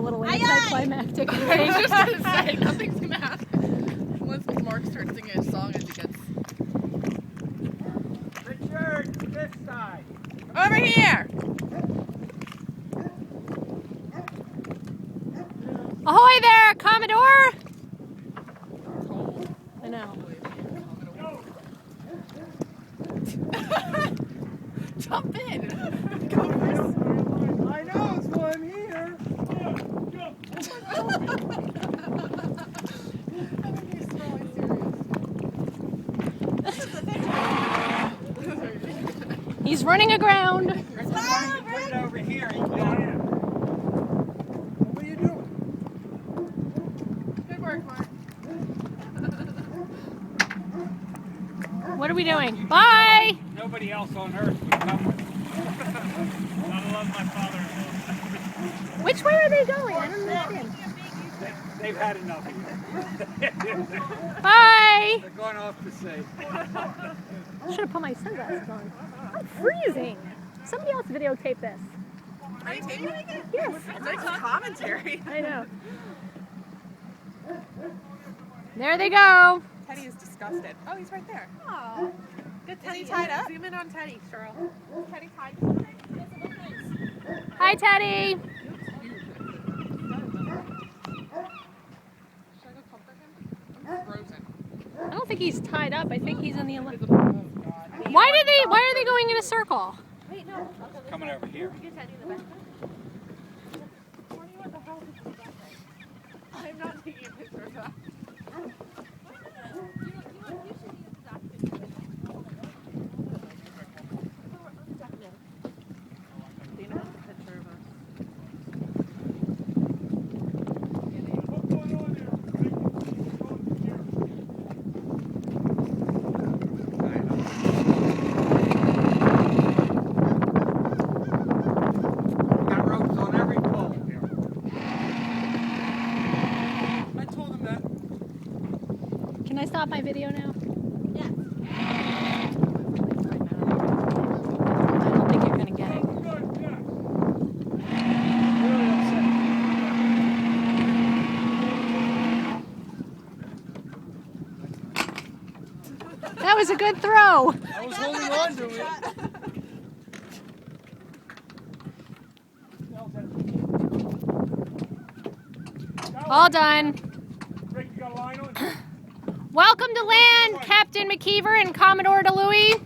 little anticlimactic. I was just going to say, nothing's going to happen. Unless Mark starts singing his song as he gets... Richard, this side. Over here! Ahoy there, Commodore! I know. Jump in! I know, it's why I'm here. He's running aground. Put it over here. What are you doing? Good work, Mark. What are we doing? Bye! Nobody else on earth would come with me. Gotta love my father-in-law. Which way are they going? I don't understand. They've had enough of you. Bye! They're going off to sea. I should have put my sunglasses on. I'm freezing. Somebody else videotape this. Are you taping it again? Yes. Nice commentary. I know. There they go. Teddy is disgusted. Oh, he's right there. Oh. Get Teddy tied up. Zoom in on Teddy, Cheryl. Teddy tied up. Hi, Teddy. Should I go comfort him? I'm frozen. I don't think he's tied up. I think he's in the... Why are they going in a circle? Wait, no. Coming over here. I'm not taking a picture of that. Can I stop my video now? Yes. I don't think you're going to get it. That was a good throw. I was holding on to it. All done. Rick, you got a line on? Welcome to land, Captain McKeever and Commodore DiLouie.